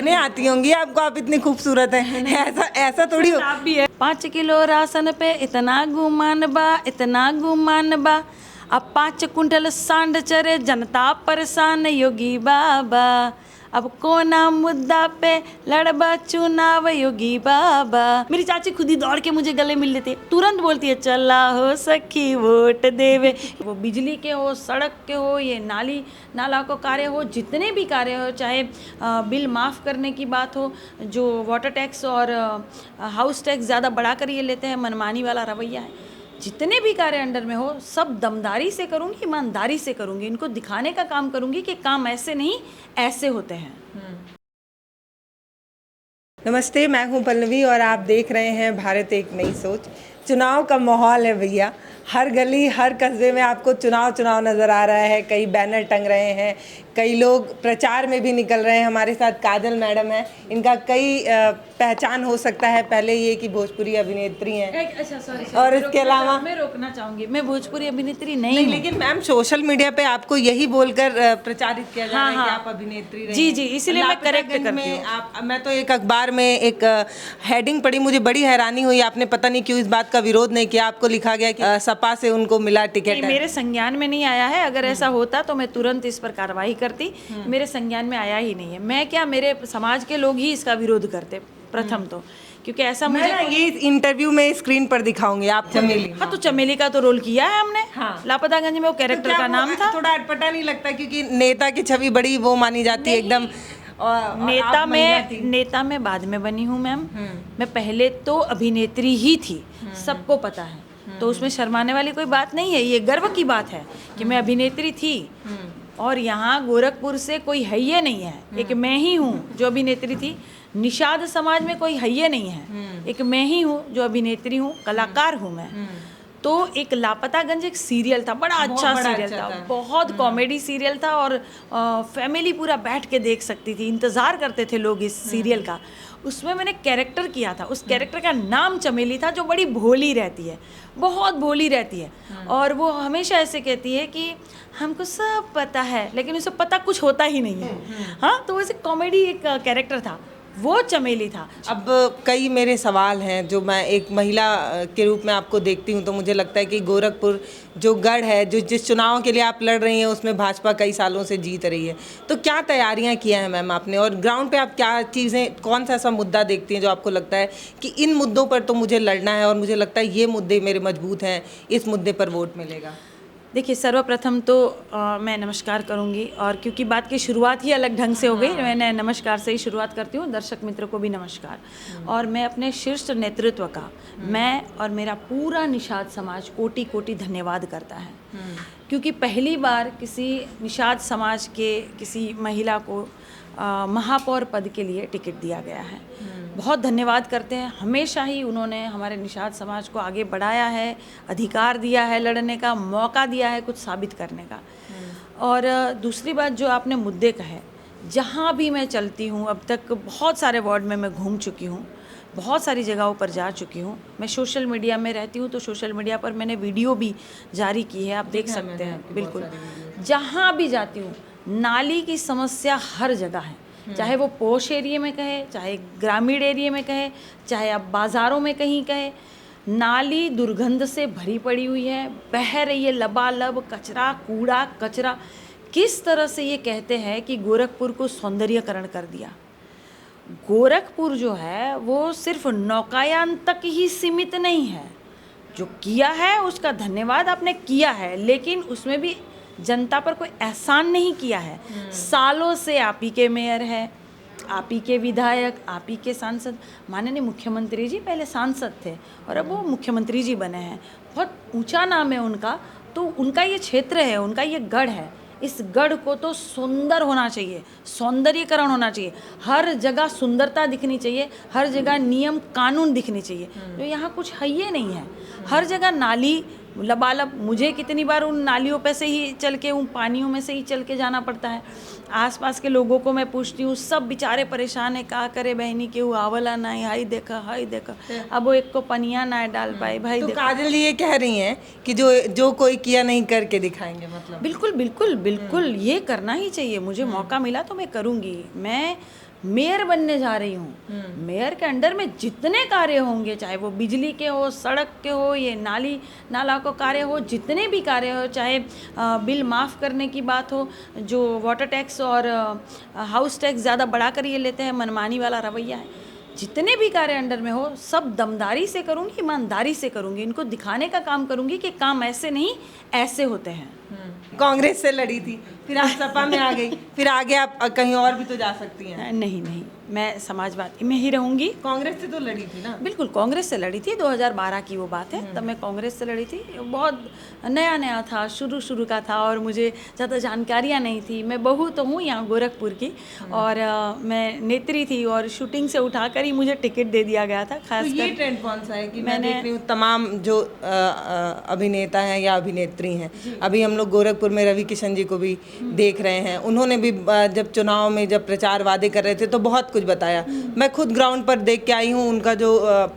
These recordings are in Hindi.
देखने आती होंगी आपको, आप इतनी खूबसूरत हैं। ऐसा ऐसा थोड़ी हो। आप भी है। 5 किलो राशन पे इतना गुमान बा, इतना गुमान बा, अब 5 कुंटल सांड चरे जनता परेशान योगी बाबा, अब कोना मुद्दा पे लड़बा चुनाव योगी बाबा। मेरी चाची खुद ही दौड़ के मुझे गले मिल लेती है, तुरंत बोलती है चला हो सखी वोट देवे। वो बिजली के हो, सड़क के हो, ये नाली नाला को कार्य हो, जितने भी कार्य हो, चाहे बिल माफ़ करने की बात हो, जो वाटर टैक्स और हाउस टैक्स ज़्यादा बढ़ा कर ये लेते हैं, मनमानी वाला रवैया है, जितने भी कार्य अंडर में हो सब दमदारी से करूँगी, ईमानदारी से करूँगी, इनको दिखाने का काम करूँगी कि काम ऐसे नहीं ऐसे होते हैं। नमस्ते, मैं हूं पल्लवी और आप देख रहे हैं भारत एक नई सोच। चुनाव का माहौल है भैया, हर गली हर कस्बे में आपको चुनाव चुनाव नज़र आ रहा है। कई बैनर टंग रहे हैं, कई लोग प्रचार में भी निकल रहे हैं। हमारे साथ काजल मैडम है, इनका कई पहचान हो सकता है, पहले ये कि भोजपुरी अभिनेत्री हैं। अच्छा सॉरी, और इसके अलावा मैं रोकना चाहूँगी, मैं भोजपुरी अभिनेत्री नहीं हूँ। लेकिन मैम सोशल मीडिया पे आपको यही बोलकर प्रचारित किया जा रहा है कि आप अभिनेत्री रही जी जी, इसीलिए मैं करेक्ट करती हूँ। आप, मैं तो एक अखबार में एक हेडिंग पढ़ी, मुझे बड़ी हैरानी हुई। आपने पता नहीं क्यों इस बात का विरोध नहीं किया, आपको लिखा गया कि सपा से उनको मिला टिकट। मेरे संज्ञान में नहीं आया है, अगर ऐसा होता तो मैं तुरंत इस पर कार्रवाई करती। मेरे संज्ञान में आया ही नहीं है। मैं क्या, मेरे समाज के लोग ही इसका विरोध करते प्रथम तो, क्योंकि ऐसा मुझे ये इंटरव्यू में स्क्रीन पर दिखाऊंगी आप चमेली। हाँ, तो चमेली का तो रोल किया है हमने। हाँ। लापतागंज में वो कैरेक्टर का नाम था। थोड़ा अटपटा नहीं लगता, क्योंकि नेता की छवि बड़ी वो मानी जाती है एकदम। नेता में बाद में बनी हूँ मैम, मैं पहले तो अभिनेत्री ही थी, सबको पता है, तो उसमें शर्माने वाली कोई बात नहीं है। ये गर्व की बात है कि मैं अभिनेत्री थी, और यहाँ गोरखपुर से कोई है ये नहीं है, एक मैं ही हूँ जो अभिनेत्री थी। निषाद समाज में कोई है ये नहीं है, एक मैं ही हूँ जो अभिनेत्री हूँ, कलाकार हूँ मैं। तो एक लापतागंज एक सीरियल था, बड़ा अच्छा सीरियल था, बहुत कॉमेडी सीरियल था, और फैमिली पूरा बैठ के देख सकती थी, इंतज़ार करते थे लोग इस सीरियल का। उसमें मैंने कैरेक्टर किया था, उस कैरेक्टर का नाम चमेली था, जो बड़ी भोली रहती है, बहुत भोली रहती है, और वो हमेशा ऐसे कहती है कि हमको सब पता है, लेकिन उसे पता कुछ होता ही नहीं है। हाँ, तो वैसे कॉमेडी एक कैरेक्टर था, वो चमेली था। अब कई मेरे सवाल हैं, जो मैं एक महिला के रूप में आपको देखती हूँ, तो मुझे लगता है कि गोरखपुर जो गढ़ है, जो जिस चुनाव के लिए आप लड़ रही हैं, उसमें भाजपा कई सालों से जीत रही है, तो क्या तैयारियां किया हैं मैम आपने, और ग्राउंड पे आप क्या चीज़ें, कौन सा ऐसा मुद्दा देखती हैं जो आपको लगता है कि इन मुद्दों पर तो मुझे लड़ना है, और मुझे लगता है ये मुद्दे मेरे मजबूत हैं, इस मुद्दे पर वोट मिलेगा? देखिए, सर्वप्रथम तो मैं नमस्कार करूंगी, और क्योंकि बात की शुरुआत ही अलग ढंग से हो गई, मैंने नमस्कार से ही शुरुआत करती हूँ। दर्शक मित्रों को भी नमस्कार। और मैं अपने शीर्ष नेतृत्व का, मैं और मेरा पूरा निषाद समाज कोटि कोटि धन्यवाद करता है, क्योंकि पहली बार किसी निषाद समाज के किसी महिला को महापौर पद के लिए टिकट दिया गया है। बहुत धन्यवाद करते हैं। हमेशा ही उन्होंने हमारे निषाद समाज को आगे बढ़ाया है, अधिकार दिया है, लड़ने का मौका दिया है, कुछ साबित करने का। और दूसरी बात जो आपने मुद्दे कहे, जहाँ भी मैं चलती हूँ, अब तक बहुत सारे वार्ड में मैं घूम चुकी हूँ, बहुत सारी जगहों पर जा चुकी हूँ। मैं सोशल मीडिया में रहती हूँ, तो सोशल मीडिया पर मैंने वीडियो भी जारी की है, आप देख सकते हैं। बिल्कुल, जहाँ भी जाती हूँ नाली की समस्या हर जगह है, चाहे वो पोश एरिया में कहे, चाहे ग्रामीण एरिया में कहे, चाहे आप बाज़ारों में कहीं कहे, नाली दुर्गंध से भरी पड़ी हुई है, बह रही है लबालब, कचरा, कूड़ा कचरा। किस तरह से ये कहते हैं कि गोरखपुर को सौंदर्यकरण कर दिया। गोरखपुर जो है वो सिर्फ नौकायान तक ही सीमित नहीं है, जो किया है उसका धन्यवाद आपने किया है, लेकिन उसमें भी जनता पर कोई एहसान नहीं किया है। सालों से आप ही के मेयर है, आप ही के विधायक, आप ही के सांसद, माननीय मुख्यमंत्री जी पहले सांसद थे और अब वो मुख्यमंत्री जी बने हैं, बहुत ऊंचा नाम है उनका। तो उनका ये क्षेत्र है, उनका ये गढ़ है, इस गढ़ को तो सुंदर होना चाहिए, सौंदर्यीकरण होना चाहिए, हर जगह सुंदरता दिखनी चाहिए, हर जगह नियम कानून दिखनी चाहिए, जो यहाँ कुछ है ये नहीं है। हर जगह नाली लबालब, मुझे कितनी बार उन नालियों पे से ही चल के, उन पानियों में से ही चल के जाना पड़ता है। आसपास के लोगों को मैं पूछती हूँ, सब बेचारे परेशान है, क्या करे बहनी के वो आवला ना, हाई देखा हाई देखा, अब वो एक को पनिया ना डाल पाए भाई। तो काजल जी ये कह रही हैं कि जो कोई किया नहीं करके दिखाएंगे, मतलब बिल्कुल बिल्कुल बिल्कुल ये करना ही चाहिए। मुझे मौका मिला तो मैं करूँगी। मैं मेयर बनने जा रही हूँ। मेयर के अंडर में जितने कार्य होंगे, चाहे वो बिजली के हो, सड़क के हो, ये नाला को कार्य हो, जितने भी कार्य हो, चाहे बिल माफ़ करने की बात हो, जो वाटर टैक्स और हाउस टैक्स ज़्यादा बढ़ा कर ये लेते हैं, मनमानी वाला रवैया है, जितने भी कार्य अंडर में हो सब दमदारी से करूँगी, ईमानदारी से करूँगी। इनको दिखाने का काम करूँगी कि काम ऐसे नहीं ऐसे होते हैं। कांग्रेस से लड़ी थी, फिर आप सपा में आ गई, फिर आगे आप कहीं और भी तो जा सकती हैं। नहीं, मैं समाजवादी में ही रहूँगी। कांग्रेस से तो लड़ी थी ना? बिल्कुल, कांग्रेस से लड़ी थी, 2012 की वो बात है, तब मैं कांग्रेस से लड़ी थी। बहुत नया था, शुरू का था और मुझे ज़्यादा जानकारियाँ नहीं थी। मैं बहू तो हूँ यहाँ गोरखपुर की और मैं नेत्री थी और शूटिंग से उठाकर ही मुझे टिकट दे दिया गया था। खास तो ये ट्रेंड कौन सा है कि मैं देख रही हूँ तमाम जो अभिनेता हैं या अभिनेत्री हैं, अभी हम लोग गोरखपुर में रवि किशन जी को भी देख रहे हैं। उन्होंने भी जब चुनाव में जब प्रचार वादे कर रहे थे तो बहुत कुछ बताया। मैं खुद ग्राउंड पर देख के आई हूँ, उनका जो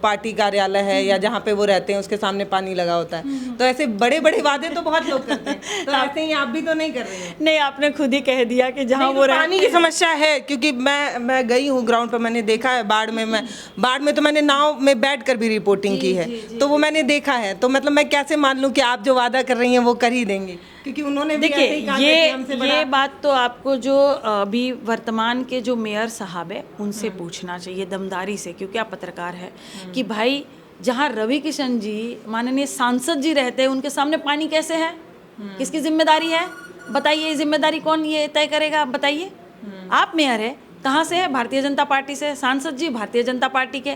पार्टी कार्यालय है या जहाँ पे वो रहते हैं उसके सामने पानी लगा होता है। तो ऐसे बड़े बड़े वादे तो बहुत लोग करते हैं, तो ऐसे ही आप भी तो नहीं कर रहे हैं। नहीं, आपने खुद ही कह दिया कि जहाँ वो पानी की समस्या है, क्योंकि मैं गई हूँ ग्राउंड पर, मैंने देखा है बाढ़ में तो मैंने नाव में बैठकर भी रिपोर्टिंग की है, तो वो मैंने देखा है। तो मतलब मैं कैसे मान लूँ कि आप जो वादा कर रही हैं वो कर ही देंगे, क्योंकि उन्होंने भी ऐसे ही कहा था कि हमसे बड़ा। ये बात तो आपको जो अभी वर्तमान के जो मेयर साहब है उनसे पूछना चाहिए दमदारी से, क्योंकि आप पत्रकार है, कि भाई जहाँ रवि किशन जी माननीय सांसद जी रहते हैं उनके सामने पानी कैसे है, किसकी जिम्मेदारी है बताइए? ये जिम्मेदारी कौन ये तय करेगा आप बताइए? आप मेयर है, कहाँ से है? भारतीय जनता पार्टी से। सांसद जी भारतीय जनता पार्टी के,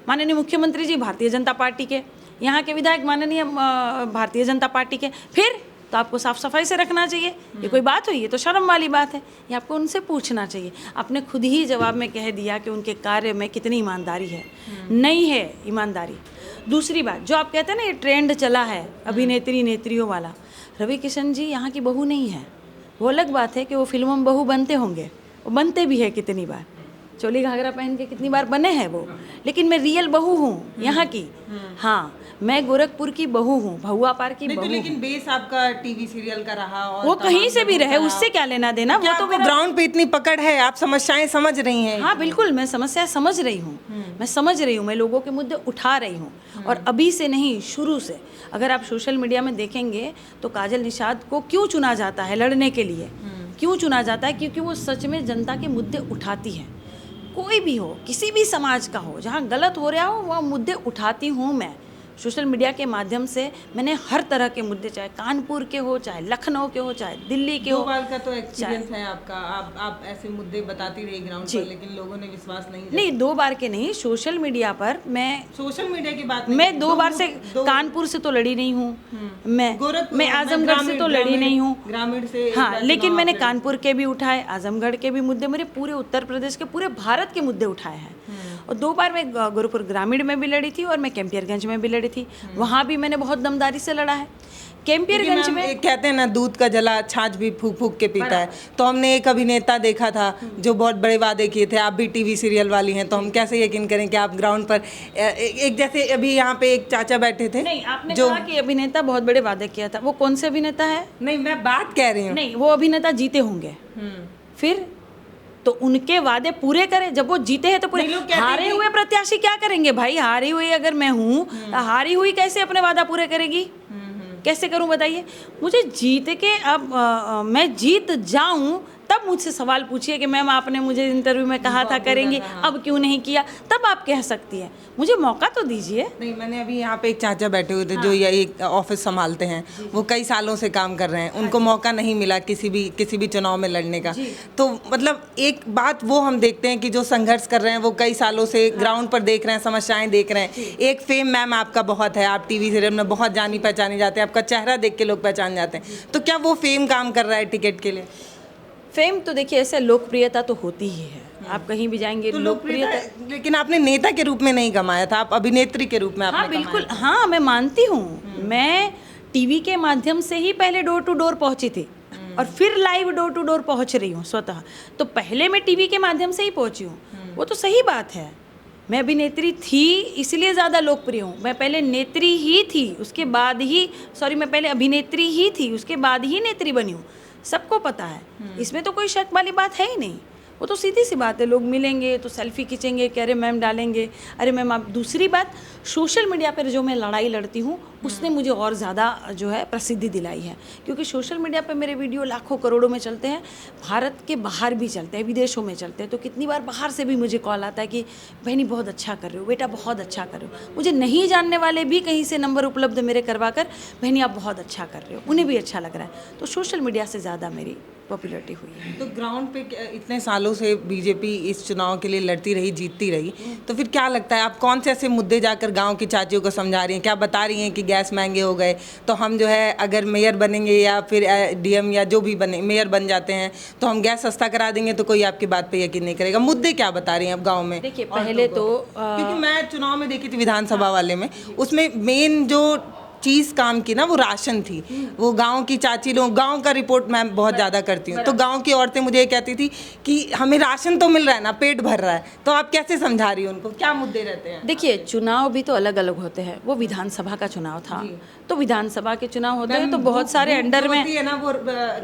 माननीय मुख्यमंत्री जी भारतीय जनता पार्टी के, यहाँ के विधायक माननीय भारतीय जनता पार्टी के। फिर तो आपको साफ सफाई से रखना चाहिए। ये कोई बात हुई? ये तो शर्म वाली बात है, ये आपको उनसे पूछना चाहिए। आपने खुद ही जवाब में कह दिया कि उनके कार्य में कितनी ईमानदारी है। नहीं है ईमानदारी। दूसरी बात, जो आप कहते हैं ना ये ट्रेंड चला है अभिनेत्री नेत्रियों वाला, रवि किशन जी यहाँ की बहू नहीं है। वो अलग बात है कि वो फिल्मों में बहू बनते होंगे, वो बनते भी है कितनी बार, चोली घाघरा पहन के कितनी बार बने हैं वो, लेकिन मैं रियल बहू हूँ यहाँ की। हाँ, मैं गोरखपुर की बहू हूँ, भहुआ पार की बहू। लेकिन बेस आपका टीवी सीरियल का रहा, और वो कहीं से भी रहे, उससे क्या लेना देना। वो तो ग्राउंड पे इतनी पकड़ है, आप समस्याएं समझ रही हैं। हाँ बिल्कुल, मैं समस्या समझ रही हूँ, मैं समझ रही हूँ, मैं लोगों के मुद्दे उठा रही हूँ। और अभी से नहीं, शुरू से। अगर आप सोशल मीडिया में देखेंगे तो काजल निषाद को क्यों चुना जाता है लड़ने के लिए? क्यों चुना जाता है? क्योंकि वो सच में जनता के मुद्दे उठाती है। कोई भी हो, किसी भी समाज का हो, जहाँ गलत हो रहा हो वह मुद्दे उठाती हूँ मैं। सोशल मीडिया के माध्यम से मैंने हर तरह के मुद्दे, चाहे कानपुर के हो, चाहे लखनऊ के हो, चाहे दिल्ली के हो। 2 बार का तो एक्सपीरियंस है आपका, आप ऐसे मुद्दे बताती रही ग्राउंड पर, लेकिन लोगों ने विश्वास नहीं 2 बार के नहीं, सोशल मीडिया पर मैं, सोशल मीडिया की बात मैं 2 बार से कानपुर से तो लड़ी नहीं हूँ, मैं आजमगढ़ से तो लड़ी नहीं हूँ, ग्रामीण से। हाँ, लेकिन मैंने कानपुर के भी उठाए, आजमगढ़ के भी मुद्दे, मेरे पूरे उत्तर प्रदेश के, पूरे भारत के मुद्दे उठाए हैं। और 2 बार मैं गोरखपुर ग्रामीण में भी लड़ी थी और मैं कैंपियरगंज में भी लड़ी थी। वहाँ भी मैंने बहुत दमदारी से लड़ा है। कैंपियरगंज में कहते हैं ना, दूध का जला छाछ भी फूक फूक के पीता है। तो हमने एक अभिनेता देखा था जो बहुत बड़े वादे किए थे। आप भी टीवी सीरियल वाली हैं, तो हम कैसे यकीन करें कि आप ग्राउंड पर एक, जैसे अभी यहाँ पे एक चाचा बैठे थे। नहीं, आपने कहा कि अभिनेता बहुत बड़े वादे किया था, वो कौन से अभिनेता है? नहीं, मैं बात कह रही हूँ। नहीं, वो अभिनेता जीते होंगे, फिर तो उनके वादे पूरे करें। जब वो जीते हैं तो पूरे। हारे हुए प्रत्याशी क्या करेंगे भाई? हारी हुई अगर मैं हूँ, हारी हुई कैसे अपने वादा पूरे करेगी? कैसे करूं बताइए? मुझे जीत के अब मैं जीत जाऊं तब मुझसे सवाल पूछिए कि मैम आपने मुझे इंटरव्यू में कहा था करेंगी, अब क्यों नहीं किया, तब आप कह सकती हैं। मुझे मौका तो दीजिए। नहीं, मैंने अभी यहाँ पे एक चाचा बैठे हुए थे जो ये एक ऑफिस संभालते हैं, वो कई सालों से काम कर रहे हैं, उनको मौका नहीं मिला किसी भी चुनाव में लड़ने का। तो मतलब एक बात वो हम देखते हैं कि जो संघर्ष कर रहे हैं वो कई सालों से ग्राउंड पर देख रहे हैं, समस्याएं देख रहे हैं। एक फेम मैम आपका बहुत है, आप टीवी सीरियल में बहुत जानी पहचानी जाते हैं, आपका चेहरा देख के लोग पहचान जाते हैं। तो क्या वो फेम काम कर रहा है टिकट के लिए? फेम तो देखिए, ऐसे लोकप्रियता तो होती ही है, आप कहीं भी जाएंगे तो लोकप्रियता। लेकिन आपने नेता के रूप में नहीं कमाया था, आप अभिनेत्री के रूप में आपने। हाँ बिल्कुल, हाँ मैं मानती हूँ। मैं टीवी के माध्यम से ही पहले डोर टू डोर पहुंची थी और फिर लाइव डोर टू डोर पहुंच रही हूँ स्वतः। तो पहले मैं टीवी के माध्यम से ही पहुंची हूँ, वो तो सही बात है। मैं अभिनेत्री थी इसलिए ज़्यादा लोकप्रिय हूँ। मैं पहले नेत्री ही थी, उसके बाद ही मैं पहले अभिनेत्री ही थी, उसके बाद ही नेत्री बनी हूँ। सबको पता है, इसमें तो कोई शक वाली बात है ही नहीं। वो तो सीधी सी बात है, लोग मिलेंगे तो सेल्फी खींचेंगे कि अरे मैम डालेंगे, अरे मैम आप। दूसरी बात, सोशल मीडिया पर जो मैं लड़ाई लड़ती हूँ उसने मुझे और ज़्यादा जो है प्रसिद्धि दिलाई है, क्योंकि सोशल मीडिया पे मेरे वीडियो लाखों करोड़ों में चलते हैं, भारत के बाहर भी चलते हैं, विदेशों में चलते हैं। तो कितनी बार बाहर से भी मुझे कॉल आता है कि बहनी बहुत अच्छा कर रहे हो, बेटा बहुत अच्छा कर रहे हो। मुझे नहीं जानने वाले भी कहीं से नंबर उपलब्ध मेरे करवा कर, बहनी आप बहुत अच्छा कर रहे हो, उन्हें भी अच्छा लग रहा है। तो सोशल मीडिया से ज़्यादा मेरी पॉपुलैरिटी हुई है। तो ग्राउंड पे इतने सालों से बीजेपी इस चुनाव के लिए लड़ती रही, जीतती रही, तो फिर क्या लगता है आप कौन से ऐसे मुद्दे जाकर गांव की चाचियों को समझा रही हैं? क्या बता रही हैं कि गैस महंगे हो गए तो हम जो है अगर मेयर बनेंगे या फिर डीएम या जो भी बने मेयर बन जाते हैं तो हम गैस सस्ता करा देंगे तो कोई आपकी बात पे यकीन नहीं करेगा? मुद्दे क्या बता रही हैं आप गाँव में? देखिए पहले तो क्योंकि मैं चुनाव में देखी थी विधानसभा वाले में, उसमें मेन जो चीज़ काम की ना वो राशन थी। वो गांव की चाची लोग, गांव का रिपोर्ट मैं बहुत ज़्यादा करती हूँ, तो गांव की औरतें मुझे ये कहती थी कि हमें राशन तो मिल रहा है ना, पेट भर रहा है। तो आप कैसे समझा रही हो उनको, क्या मुद्दे रहते हैं? देखिए चुनाव भी तो अलग अलग होते हैं, वो विधानसभा का चुनाव था, तो विधानसभा के चुनाव होते हैं तो बहुत सारे अंडर में है ना वो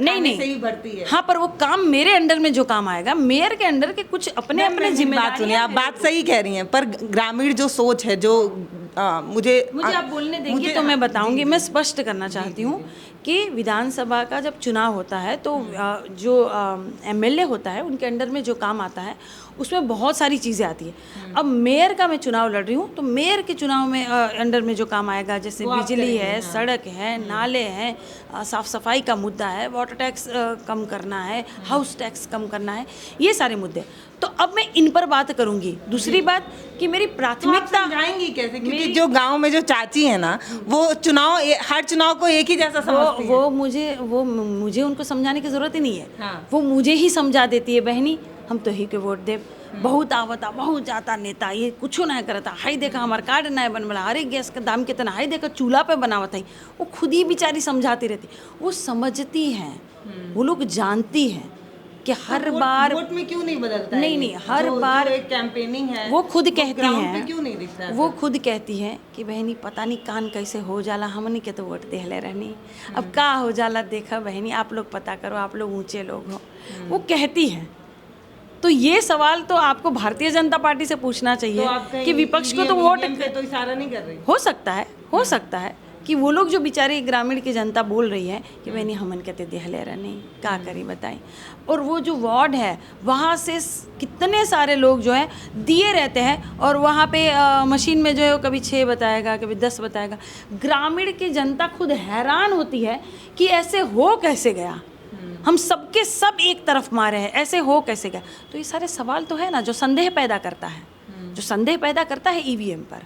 नहीं से ही भरती है। हाँ, पर वो काम मेरे अंडर में जो काम आएगा, मेयर के अंडर के कुछ अपने अपने बात सुनिए, आप बात सही कह रही हैं, पर ग्रामीण जो सोच है जो मुझे आप बोलने देंगे तो मैं बताऊंगी। मैं स्पष्ट करना चाहती हूँ कि विधानसभा का जब चुनाव होता है तो जो एमएलए होता है उनके अंडर में जो काम आता है उसमें बहुत सारी चीज़ें आती है। अब मेयर का मैं चुनाव लड़ रही हूँ तो मेयर के चुनाव में अंडर में जो काम आएगा, जैसे बिजली है, सड़क है, नाले हैं, साफ़ सफाई का मुद्दा है, वाटर टैक्स कम करना है, हाउस टैक्स कम करना है, ये सारे मुद्दे। तो अब मैं इन पर बात करूंगी। दूसरी बात कि मेरी प्राथमिकता जाएंगी कैसे, क्योंकि जो गांव में जो चाची है ना वो हर चुनाव को एक ही जैसा समझती है। वो मुझे उनको समझाने की जरूरत ही नहीं है। हाँ। वो मुझे ही समझा देती है, बहनी हम तो ही के वोट दे, बहुत आवता बहुत जाता नेता, ये कुछ ना करता, हाई देखा हमारा कार्ड ना बनवाला, अरे गैस का दाम कितना, हाई देखा चूल्हा पे बनावत है। वो खुद ही बेचारी समझाती रहती, वो समझती हैं, वो लोग जानती हैं कि हर बार वोट में क्यों नहीं बदलता है? नहीं, हर बार एक कैंपेनिंग है, वो खुद कहती हैं, क्यों नहीं दिखता है? वो खुद कहती हैं कि बहनी पता नहीं कान कैसे हो जाला, हमने के तो वोट देहले रहनी, अब का हो जाला देखा बहनी, आप लोग पता करो, आप लोग ऊंचे लोग हो। वो कहती हैं। तो ये सवाल तो आपको भारतीय जनता पार्टी से पूछना चाहिए कि विपक्ष को तो वोट तो इशारा नहीं कर रही। हो सकता है कि वो लोग जो बेचारे ग्रामीण की जनता बोल रही है कि बहनी हमन कहते देहले रहनी, क्या करी बताई। और वो जो वार्ड है वहाँ से कितने सारे लोग जो है दिए रहते हैं, और वहाँ पे मशीन में जो है कभी 6 बताएगा, कभी 10 बताएगा। ग्रामीण की जनता खुद हैरान होती है कि ऐसे हो कैसे गया, हम सबके सब एक तरफ मारे हैं, ऐसे हो कैसे गया। तो ये सारे सवाल तो है ना जो संदेह पैदा करता है, जो संदेह पैदा करता है ईवीएम पर।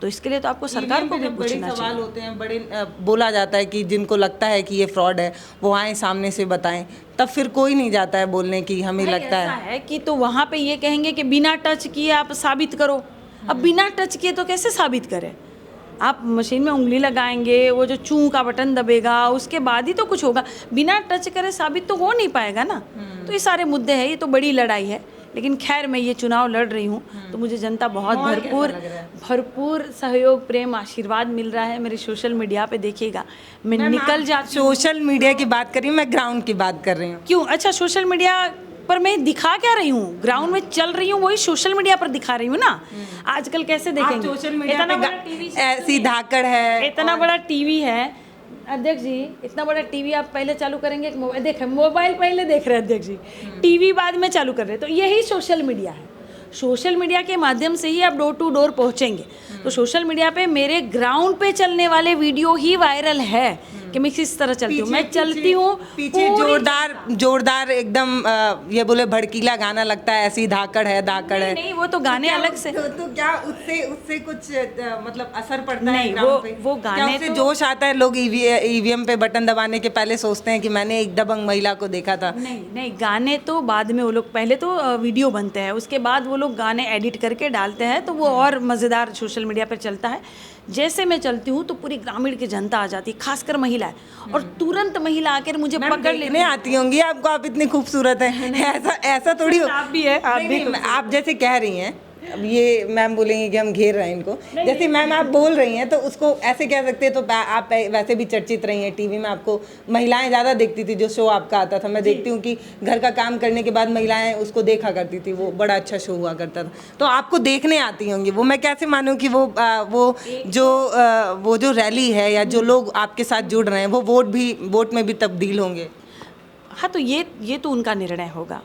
तो इसके लिए तो आपको सरकार को भी पूछना चाहिए। सवाल होते हैं बड़े, बोला जाता है कि जिनको लगता है कि ये फ्रॉड है वो आए सामने से बताएं, तब फिर कोई नहीं जाता है बोलने की हमें लगता है कि तो वहाँ पे ये कहेंगे कि बिना टच किए आप साबित करो। अब बिना टच किए तो कैसे साबित करें? आप मशीन में उंगली लगाएंगे, वो जो चूं का बटन दबेगा, उसके बाद ही तो कुछ होगा। बिना टच करे साबित तो हो नहीं पाएगा ना। तो ये सारे मुद्दे हैं, ये तो बड़ी लड़ाई है। लेकिन खैर मैं ये चुनाव लड़ रही हूँ तो मुझे जनता बहुत भरपूर सहयोग, प्रेम, आशीर्वाद मिल रहा है। मेरे सोशल मीडिया पे देखिएगा, मैं निकल जाती हूँ। सोशल मीडिया की बात कर रही हूँ, मैं ग्राउंड की बात कर रही हूँ। क्यों? अच्छा, सोशल मीडिया पर मैं दिखा क्या रही हूँ? ग्राउंड में चल रही हूँ, वही सोशल मीडिया पर दिखा रही हूँ ना। आजकल कैसे देखेंगे, सोशल मीडिया पे ऐसी धाकड़ है, इतना बड़ा टीवी है अध्यक्ष जी, इतना बड़ा टीवी आप पहले चालू करेंगे, देखें मोबाइल पहले देख रहे हैं अध्यक्ष जी, टीवी बाद में चालू कर रहे हैं। तो यही सोशल मीडिया है। सोशल मीडिया के माध्यम से ही आप डोर टू डोर पहुंचेंगे। तो सोशल मीडिया पे मेरे ग्राउंड पे चलने वाले वीडियो ही वायरल है कि मैं किस तरह चलती हूँ। मैं चलती हूँ पीछे जोरदार एकदम ये बोले भड़कीला गाना लगता है, ऐसी धाकड़ है। नहीं, वो तो गाने अलग से। तो क्या उससे कुछ मतलब असर पड़ता है? नहीं, वो गाने से जोश आता है। लोग ईवीएम पे बटन दबाने के पहले सोचते हैं कि मैंने एक दबंग महिला को देखा था। नहीं, गाने तो बाद में वो लोग, पहले तो वीडियो बनते हैं, उसके बाद वो लोग गाने एडिट करके डालते हैं, तो वो और मज़ेदार सोशल मीडिया पर चलता है। जैसे मैं चलती हूँ तो पूरी ग्रामीण की जनता आ जाती है, खासकर महिला है, और तुरंत महिला आकर मुझे पकड़ लेने आती होंगी आपको। आप इतनी खूबसूरत हैं, ऐसा थोड़ी हो। आप भी है, आप जैसे कह रही हैं अब ये मैम बोलेंगे कि हम घेर रहे हैं इनको। जैसे मैम आप बोल रही हैं तो उसको ऐसे कह सकते हैं। तो आप वैसे भी चर्चित रही हैं, टीवी में आपको महिलाएं ज़्यादा देखती थी, जो शो आपका आता था। मैं देखती हूँ कि घर का काम करने के बाद महिलाएं उसको देखा करती थी, वो बड़ा अच्छा शो हुआ करता था। तो आपको देखने आती होंगी वो, मैं कैसे मानूँ कि वो जो रैली है या जो लोग आपके साथ जुड़ रहे हैं वो वोट में भी तब्दील होंगे? हाँ, तो ये तो उनका निर्णय होगा।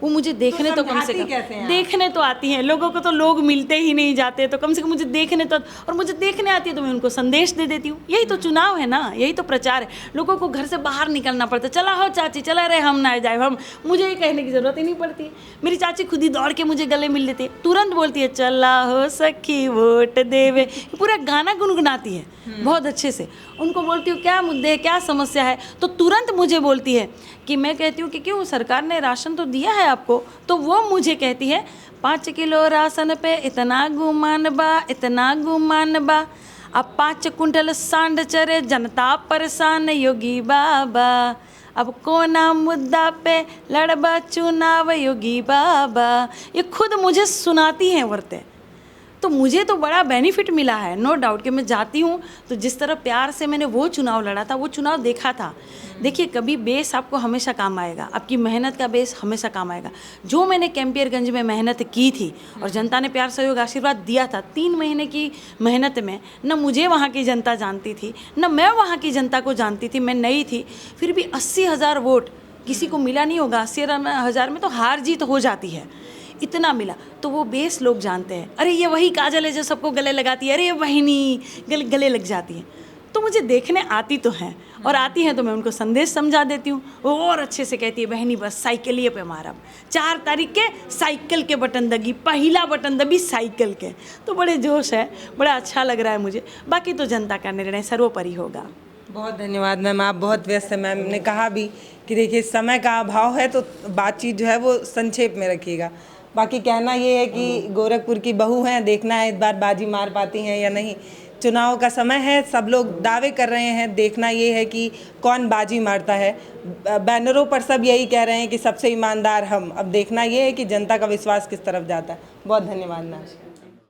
वो मुझे देखने तो कम से कम देखने तो आती हैं। लोगों को तो लोग मिलते ही नहीं जाते, तो कम से कम मुझे देखने तो, और मुझे देखने आती है तो मैं उनको संदेश दे देती हूँ। यही तो चुनाव है ना, यही तो प्रचार है। लोगों को घर से बाहर निकलना पड़ता है, चला हो चाची, चला रहे हम ना जाए, हम, मुझे ये कहने की ज़रूरत ही नहीं पड़ती है। मेरी चाची खुद ही दौड़ के मुझे गले मिल लेती है, तुरंत बोलती है चला हो सखी वोट देवे, पूरा गाना गुनगुनाती है बहुत अच्छे से। उनको बोलती हूँ क्या मुद्दे है, क्या समस्या है, तो तुरंत मुझे बोलती है कि मैं कहती हूँ कि क्यों सरकार ने राशन तो दिया है आपको, तो वो मुझे कहती है 5 किलो राशन पे इतना गुमान बा, इतना गुमान बा, अब 5 कुंटल सांड चरे जनता परेशान योगी बाबा, अब कोना मुद्दा पे लड़बा चुनाव योगी बाबा। ये खुद मुझे सुनाती हैं औरतें। तो मुझे तो बड़ा बेनिफिट मिला है, नो डाउट, कि मैं जाती हूँ तो जिस तरह प्यार से मैंने वो चुनाव लड़ा था, वो चुनाव देखा था। देखिए, कभी बेस आपको हमेशा काम आएगा, आपकी मेहनत का बेस हमेशा काम आएगा। जो मैंने कैंपियरगंज में मेहनत की थी और जनता ने प्यार सहयोग आशीर्वाद दिया था, 3 महीने की मेहनत में न मुझे वहाँ की जनता जानती थी, न मैं वहाँ की जनता को जानती थी, मैं नई थी। फिर भी 80,000 वोट किसी को मिला नहीं होगा। 80,000 में तो हार जीत हो जाती है, इतना मिला। तो वो बेस लोग जानते हैं, अरे ये वही काजल है जो सबको गले लगाती है, अरे ये बहनी गले लग जाती है। तो मुझे देखने आती तो हैं, और आती हैं तो मैं उनको संदेश समझा देती हूँ। वो और अच्छे से कहती है बहनी बस साइकिलिए पे मारब, 4 तारीख के साइकिल के बटन दगी, पहला बटन दबी साइकिल के। तो बड़े जोश है, बड़ा अच्छा लग रहा है मुझे। बाकी तो जनता का निर्णय सर्वोपरि होगा। बहुत धन्यवाद मैम, आप बहुत व्यस्त हैं। मैम ने कहा भी कि देखिए समय का अभाव है तो बातचीत जो है वो संक्षेप में रखिएगा। बाकी कहना ये है कि गोरखपुर की बहू हैं, देखना है इस बार बाजी मार पाती हैं या नहीं। चुनाव का समय है, सब लोग दावे कर रहे हैं, देखना ये है कि कौन बाजी मारता है। बैनरों पर सब यही कह रहे हैं कि सबसे ईमानदार हम। अब देखना ये है कि जनता का विश्वास किस तरफ जाता है। बहुत धन्यवाद मैम।